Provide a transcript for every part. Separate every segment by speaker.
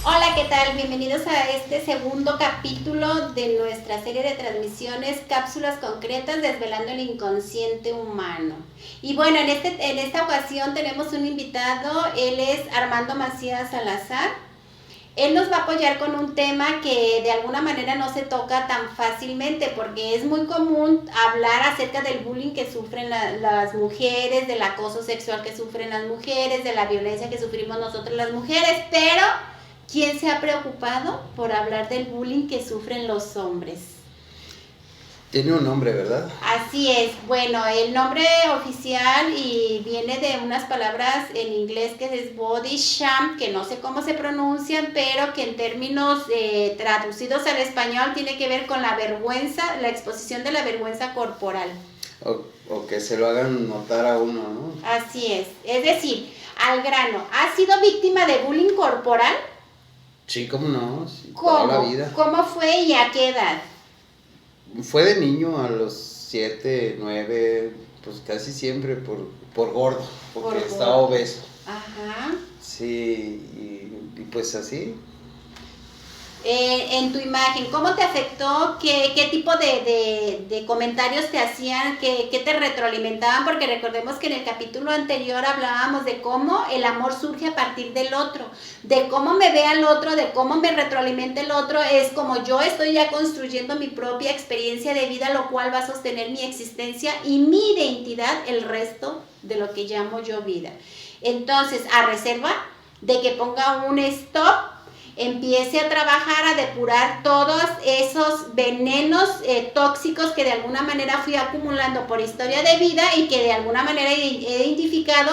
Speaker 1: Hola, ¿qué tal? Bienvenidos a este segundo capítulo de nuestra serie de transmisiones Cápsulas Concretas Desvelando el Inconsciente Humano. Y bueno, en esta ocasión tenemos un invitado, él es Armando Macías Salazar. Él nos va a apoyar con un tema que de alguna manera no se toca tan fácilmente porque es muy común hablar acerca del bullying que sufren las mujeres, del acoso sexual que sufren las mujeres, de la violencia que sufrimos nosotros las mujeres, pero ¿quién se ha preocupado por hablar del bullying que sufren los hombres?
Speaker 2: Tiene un nombre, ¿verdad?
Speaker 1: Así es, bueno, el nombre oficial y viene de unas palabras en inglés que es body shame, que no sé cómo se pronuncian, pero que en términos traducidos al español tiene que ver con la vergüenza, la exposición de la vergüenza corporal.
Speaker 2: O que se lo hagan notar a uno, ¿no?
Speaker 1: Así es decir, al grano, ¿has sido víctima de bullying corporal?
Speaker 2: Sí, cómo no, sí, toda la
Speaker 1: ¿Cómo?
Speaker 2: vida.
Speaker 1: ¿Cómo fue y a qué edad?
Speaker 2: Fue de niño a los 7, 9, pues casi siempre por gordo, porque
Speaker 1: Por
Speaker 2: estaba
Speaker 1: gordo.
Speaker 2: obeso.
Speaker 1: Ajá.
Speaker 2: Sí, y pues así.
Speaker 1: En tu imagen, ¿cómo te afectó? ¿Qué tipo de comentarios te hacían? ¿Qué te retroalimentaban? Porque recordemos que en el capítulo anterior hablábamos de cómo el amor surge a partir del otro, de cómo me ve al otro, de cómo me retroalimenta el otro. Es como yo estoy ya construyendo mi propia experiencia de vida, lo cual va a sostener mi existencia y mi identidad el resto de lo que llamo yo vida. Entonces, a reserva de que ponga un stop, empiece a trabajar, a depurar todos esos venenos tóxicos que de alguna manera fui acumulando por historia de vida y que de alguna manera he identificado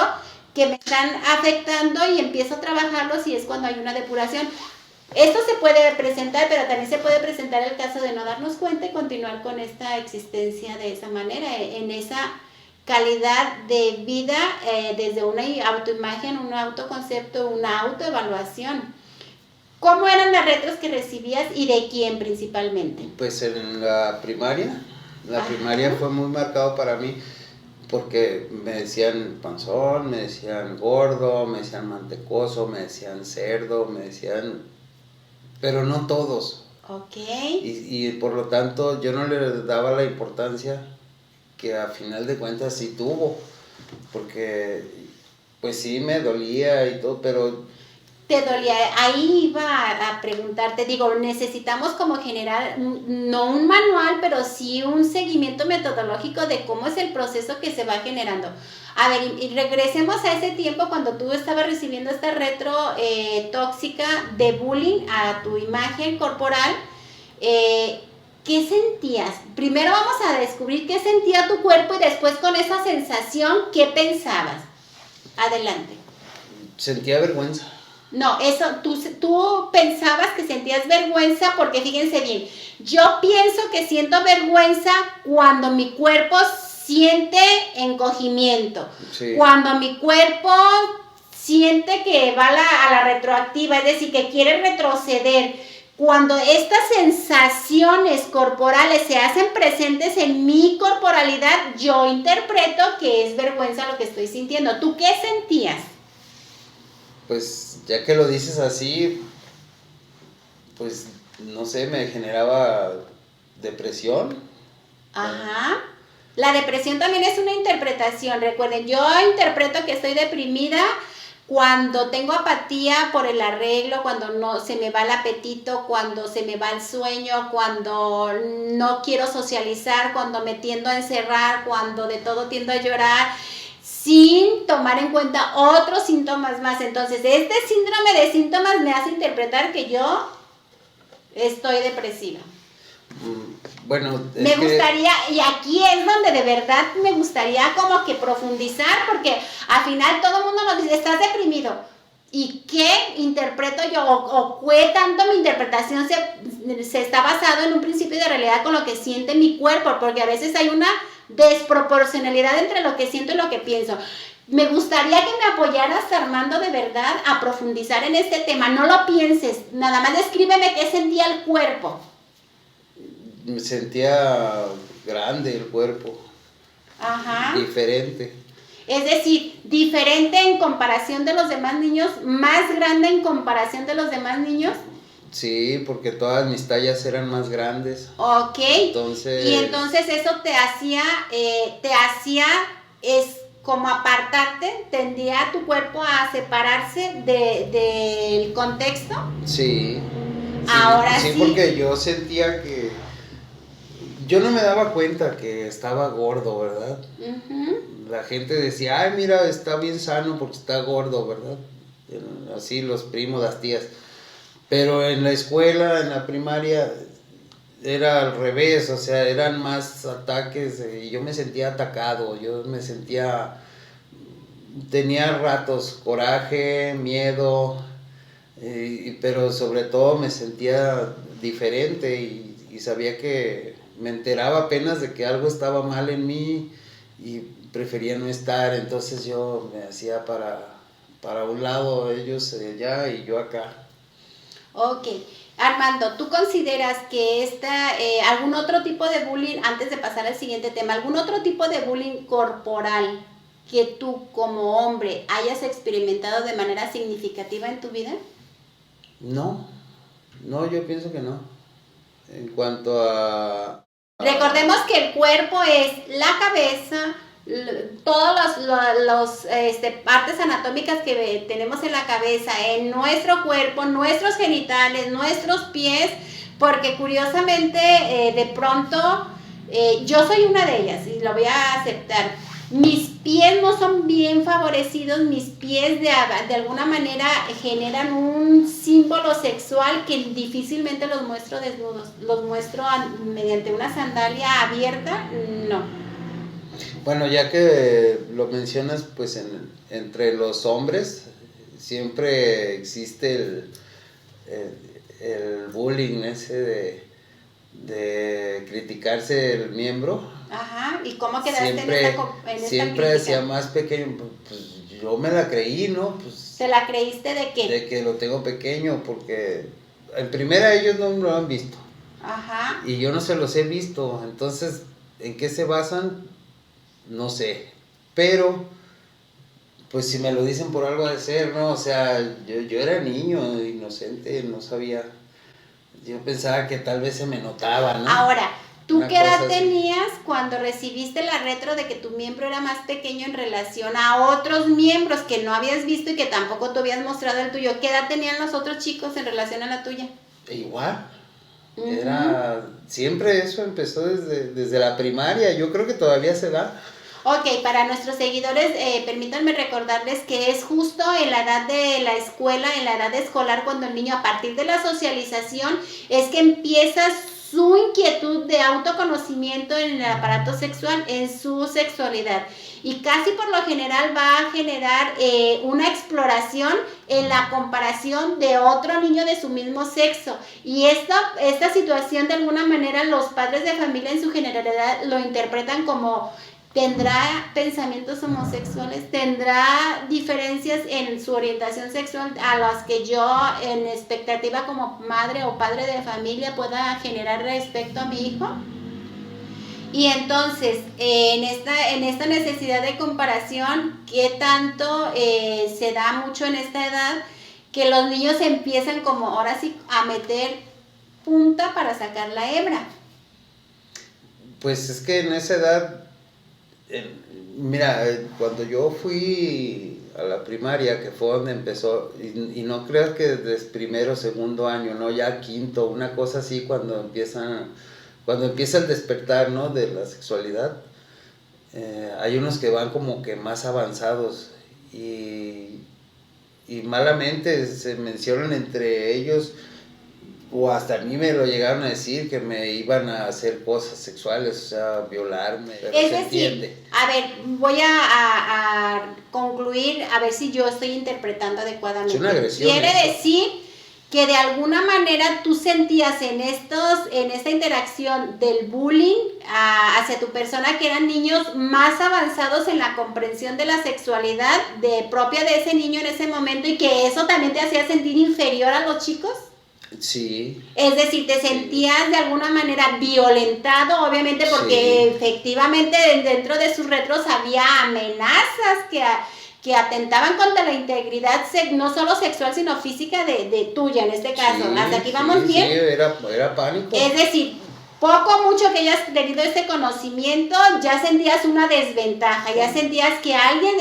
Speaker 1: que me están afectando y empiezo a trabajarlos y es cuando hay una depuración. Esto se puede presentar, pero también se puede presentar el caso de no darnos cuenta y continuar con esta existencia de esa manera, en esa calidad de vida, desde una autoimagen, un autoconcepto, una autoevaluación. ¿Cómo eran las retros que recibías y de quién principalmente?
Speaker 2: Pues en la primaria,
Speaker 1: Ajá.
Speaker 2: fue muy marcado para mí porque me decían panzón, me decían gordo, me decían mantecoso, me decían cerdo, me decían, pero no todos.
Speaker 1: Ok.
Speaker 2: Y por lo tanto yo no le daba la importancia que a final de cuentas sí tuvo, porque pues sí me dolía y todo, pero
Speaker 1: Te dolía, ahí iba a preguntarte, digo, necesitamos como generar, no un manual, pero sí un seguimiento metodológico de cómo es el proceso que se va generando. A ver, y regresemos a ese tiempo cuando tú estabas recibiendo esta retro tóxica de bullying a tu imagen corporal. Eh, ¿Qué sentías? Primero vamos a descubrir qué sentía tu cuerpo y después con esa sensación, ¿qué pensabas? Adelante.
Speaker 2: sentía vergüenza.
Speaker 1: No, eso, tú pensabas que sentías vergüenza porque fíjense bien, yo pienso que siento vergüenza cuando mi cuerpo siente encogimiento,
Speaker 2: Sí.
Speaker 1: cuando mi cuerpo siente que va a la retroactiva, es decir, que quiere retroceder. Cuando estas sensaciones corporales se hacen presentes en mi corporalidad, yo interpreto que es vergüenza lo que estoy sintiendo. ¿Tú qué sentías?
Speaker 2: Pues ya que lo dices así, pues no sé, me generaba depresión.
Speaker 1: Ajá. La depresión también es una interpretación. Recuerden, yo interpreto que estoy deprimida cuando tengo apatía por el arreglo, cuando no se me va el apetito, cuando se me va el sueño, cuando no quiero socializar, cuando me tiendo a encerrar, cuando de todo tiendo a llorar, sin tomar en cuenta otros síntomas más. Entonces, este síndrome de síntomas me hace interpretar que yo estoy depresiva.
Speaker 2: Bueno,
Speaker 1: Me gustaría, y aquí es donde de verdad me gustaría como que profundizar, porque al final todo el mundo nos dice, estás deprimido. ¿Y qué interpreto yo? ¿O qué tanto mi interpretación se está basado en un principio de realidad con lo que siente mi cuerpo? Porque a veces hay una desproporcionalidad entre lo que siento y lo que pienso. Me gustaría que me apoyaras, Armando, de verdad, a profundizar en este tema. No lo pienses, nada más descríbeme qué sentía el cuerpo.
Speaker 2: me sentía grande el cuerpo,
Speaker 1: Ajá.
Speaker 2: diferente.
Speaker 1: Es decir, diferente en comparación de los demás niños, más grande en comparación de los demás niños.
Speaker 2: Sí, porque todas mis tallas eran más grandes.
Speaker 1: Ok.
Speaker 2: Entonces...
Speaker 1: Y entonces eso te hacía es como apartarte, tendía a tu cuerpo a separarse del contexto.
Speaker 2: Sí.
Speaker 1: Ahora sí.
Speaker 2: Sí, porque yo sentía que... Yo no me daba cuenta que estaba gordo, ¿verdad?
Speaker 1: Uh-huh.
Speaker 2: La gente decía, ay, mira, está bien sano porque está gordo, ¿verdad? Así los primos, las tías. Pero en la escuela, en la primaria, era al revés, o sea, eran más ataques y yo me sentía atacado, tenía ratos coraje, miedo, pero sobre todo me sentía diferente y sabía que me enteraba apenas de que algo estaba mal en mí y prefería no estar, entonces yo me hacía para un lado, ellos allá y yo acá.
Speaker 1: Ok. Armando, ¿tú consideras que algún otro tipo de bullying, antes de pasar al siguiente tema, algún otro tipo de bullying corporal que tú como hombre hayas experimentado de manera significativa en tu vida?
Speaker 2: No, yo pienso que no. En cuanto a...
Speaker 1: Recordemos que el cuerpo es la cabeza, todas las partes anatómicas que tenemos en la cabeza, en nuestro cuerpo, nuestros genitales, nuestros pies, porque curiosamente de pronto yo soy una de ellas y lo voy a aceptar. Mis pies no son bien favorecidos, mis pies de alguna manera generan un símbolo sexual que difícilmente los muestro desnudos, los muestro mediante una sandalia abierta, no.
Speaker 2: Bueno, ya que lo mencionas, pues entre los hombres siempre existe el bullying ese de criticarse el miembro.
Speaker 1: Ajá, ¿y cómo quedaste en esta
Speaker 2: siempre
Speaker 1: crítica?
Speaker 2: hacía más pequeño, pues yo me la creí, ¿no? Pues,
Speaker 1: ¿Te la creíste de qué?
Speaker 2: De que lo tengo pequeño, porque en primera ellos no lo han visto.
Speaker 1: Ajá.
Speaker 2: Y yo no se los he visto, entonces, ¿en qué se basan? No sé, pero pues si me lo dicen por algo de ser, ¿no? O sea, yo era niño, inocente, no sabía. Yo pensaba que tal vez se me notaba, ¿no?
Speaker 1: Ahora, ¿tú
Speaker 2: Una
Speaker 1: qué edad
Speaker 2: cosa así.
Speaker 1: tenías cuando recibiste la retro de que tu miembro era más pequeño en relación a otros miembros que no habías visto y que tampoco tú habías mostrado el tuyo? ¿Qué edad tenían los otros chicos en relación a la tuya?
Speaker 2: Igual.
Speaker 1: Uh-huh.
Speaker 2: Siempre eso empezó desde la primaria, yo creo que todavía se da.
Speaker 1: Ok, para nuestros seguidores, permítanme recordarles que es justo en la edad de la escuela, en la edad escolar, cuando el niño a partir de la socialización es que empieza su inquietud de autoconocimiento en el aparato sexual, en su sexualidad. Y casi por lo general va a generar una exploración en la comparación de otro niño de su mismo sexo. Y esta situación de alguna manera los padres de familia en su generalidad lo interpretan como... tendrá pensamientos homosexuales, tendrá diferencias en su orientación sexual a las que yo en expectativa como madre o padre de familia pueda generar respecto a mi hijo. Y entonces, en esta necesidad de comparación, ¿qué tanto se da mucho en esta edad? Que los niños empiezan como ahora sí a meter punta para sacar la hebra.
Speaker 2: Pues es que en esa edad... Mira, cuando yo fui a la primaria, que fue donde empezó, y no creas que desde primero o segundo año, no, ya quinto, una cosa así, cuando empieza el despertar, ¿no?, de la sexualidad, hay unos que van como que más avanzados y malamente se mencionan entre ellos, o hasta a mí me lo llegaron a decir, que me iban a hacer cosas sexuales, o sea, violarme. Pero
Speaker 1: es decir, a ver, voy a concluir, a ver si yo estoy interpretando adecuadamente.
Speaker 2: Es una agresión.
Speaker 1: Quiere decir que de alguna manera tú sentías en esta interacción del bullying hacia tu persona que eran niños más avanzados en la comprensión de la sexualidad propia de ese niño en ese momento, y que eso también te hacía sentir inferior a los chicos.
Speaker 2: Sí.
Speaker 1: Es decir, te sentías de alguna manera violentado, obviamente porque efectivamente dentro de sus retros había amenazas que atentaban contra la integridad no solo sexual, sino física de tuya, en este caso. ¿Hasta aquí vamos bien?
Speaker 2: Sí, era pánico.
Speaker 1: Es decir, poco mucho que hayas tenido este conocimiento, ya sentías una desventaja, ya sentías que alguien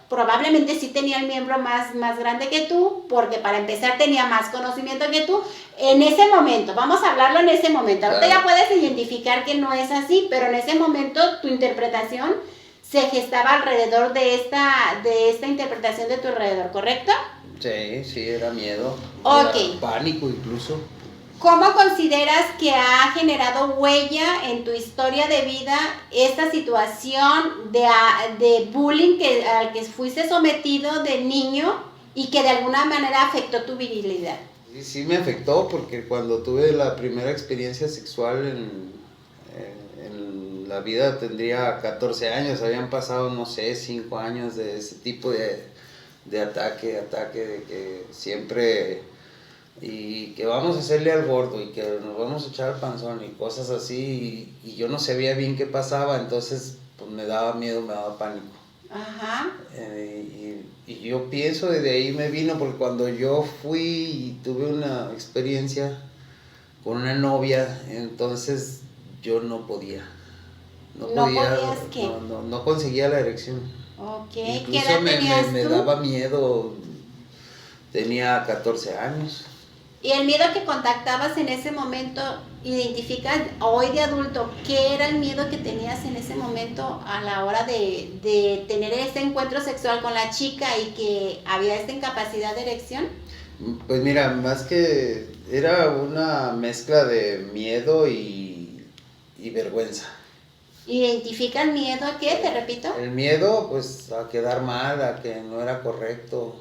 Speaker 1: probablemente sí tenía el miembro más grande que tú, porque para empezar tenía más conocimiento que tú, en ese momento, vamos a hablarlo en ese momento. Ahorita ya puedes identificar que no es así, pero en ese momento tu interpretación se gestaba alrededor de esta interpretación de tu alrededor, ¿correcto?
Speaker 2: Sí, era miedo.
Speaker 1: Ok.
Speaker 2: Era pánico incluso.
Speaker 1: ¿Cómo consideras que ha generado huella en tu historia de vida esta situación de bullying al que fuiste sometido de niño y que de alguna manera afectó tu virilidad?
Speaker 2: Sí me afectó porque cuando tuve la primera experiencia sexual en la vida tendría 14 años, habían pasado, no sé, 5 años de ese tipo de ataque de que siempre... y que vamos a hacerle al gordo y que nos vamos a echar al panzón y cosas así y yo no sabía bien qué pasaba, entonces pues me daba miedo, me daba pánico.
Speaker 1: Ajá.
Speaker 2: Y yo pienso desde ahí me vino porque cuando yo fui y tuve una experiencia con una novia, entonces yo no podía.
Speaker 1: ¿No podías qué?
Speaker 2: No conseguía la erección.
Speaker 1: Ok,
Speaker 2: Incluso
Speaker 1: ¿qué edad tenías
Speaker 2: me
Speaker 1: tú?
Speaker 2: daba miedo, tenía 14 años.
Speaker 1: Y el miedo que contactabas en ese momento, identificas hoy de adulto, ¿qué era el miedo que tenías en ese momento a la hora de tener este encuentro sexual con la chica y que había esta incapacidad de erección?
Speaker 2: Pues mira, más que era una mezcla de miedo y vergüenza.
Speaker 1: ¿Identificas miedo a qué? Te repito.
Speaker 2: El miedo, pues, a quedar mal, a que no era correcto.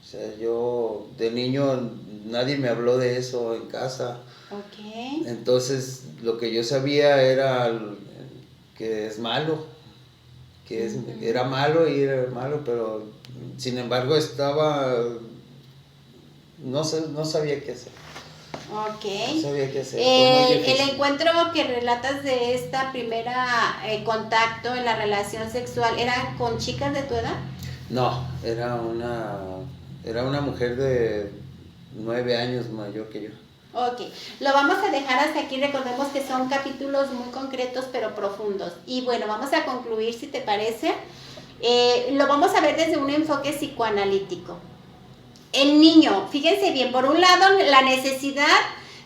Speaker 2: O sea, yo de niño nadie me habló de eso en casa.
Speaker 1: Ok.
Speaker 2: Entonces, lo que yo sabía era que es malo, era malo y era malo, pero sin embargo no sabía qué hacer.
Speaker 1: Ok.
Speaker 2: No sabía qué hacer. Fue muy difícil.
Speaker 1: El encuentro que relatas de esta primera contacto en la relación sexual, ¿era con chicas de tu edad?
Speaker 2: No, era una mujer de 9 años mayor que yo.
Speaker 1: Ok, lo vamos a dejar hasta aquí. Recordemos que son capítulos muy concretos pero profundos. Y bueno, vamos a concluir, si te parece. Lo vamos a ver desde un enfoque psicoanalítico. El niño, fíjense bien, por un lado la necesidad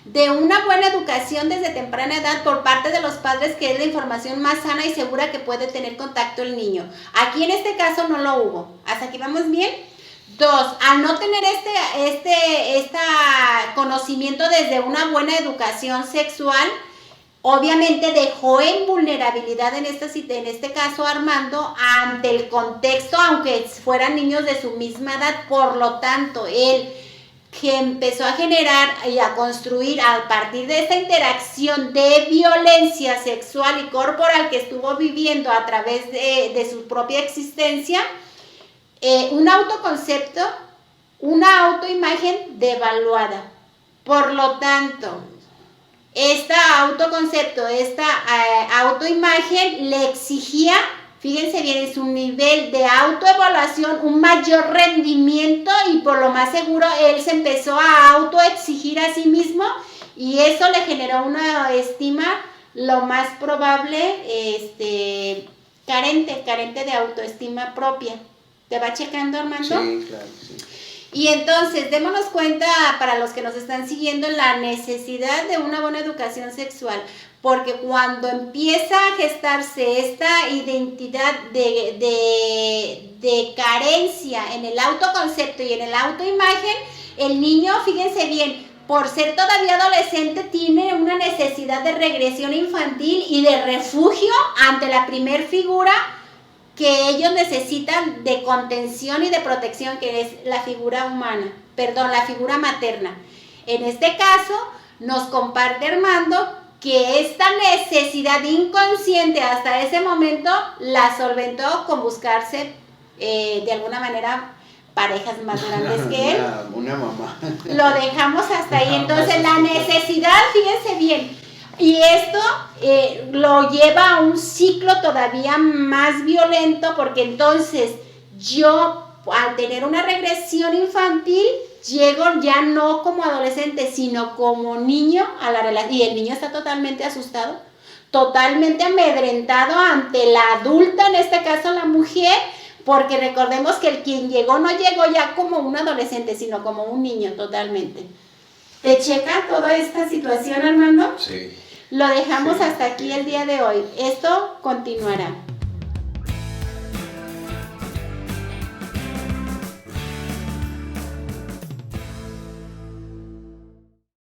Speaker 1: de una buena educación desde temprana edad por parte de los padres, que es la información más sana y segura que puede tener contacto el niño. Aquí en este caso no lo hubo. ¿Hasta aquí vamos bien? 2, al no tener este conocimiento desde una buena educación sexual, obviamente dejó en vulnerabilidad en este caso Armando ante el contexto, aunque fueran niños de su misma edad. Por lo tanto, él que empezó a generar y a construir a partir de esta interacción de violencia sexual y corporal que estuvo viviendo a través de su propia existencia, un autoconcepto, una autoimagen devaluada. Por lo tanto, este autoconcepto, esta autoimagen le exigía, fíjense bien, es un nivel de autoevaluación, un mayor rendimiento, y por lo más seguro él se empezó a autoexigir a sí mismo y eso le generó una estima lo más probable carente de autoestima propia. ¿Te va checando, Armando?
Speaker 2: Sí, claro, sí.
Speaker 1: Y entonces, démonos cuenta, para los que nos están siguiendo, la necesidad de una buena educación sexual, porque cuando empieza a gestarse esta identidad de carencia en el autoconcepto y en el autoimagen, el niño, fíjense bien, por ser todavía adolescente, tiene una necesidad de regresión infantil y de refugio ante la primer figura que ellos necesitan de contención y de protección, que es la figura la figura materna. En este caso, nos comparte Armando que esta necesidad inconsciente hasta ese momento la solventó con buscarse de alguna manera parejas más grandes que él.
Speaker 2: Una mamá.
Speaker 1: Lo dejamos hasta ahí. Entonces la necesidad, fíjense bien, y esto lo lleva a un ciclo todavía más violento, porque entonces yo, al tener una regresión infantil, llego ya no como adolescente, sino como niño a la relación, y el niño está totalmente asustado, totalmente amedrentado ante la adulta, en este caso la mujer, porque recordemos que el quien llegó no llegó ya como un adolescente, sino como un niño totalmente. ¿Te checa toda esta situación, Armando?
Speaker 2: Sí.
Speaker 1: Lo dejamos hasta aquí el día de hoy. Esto continuará.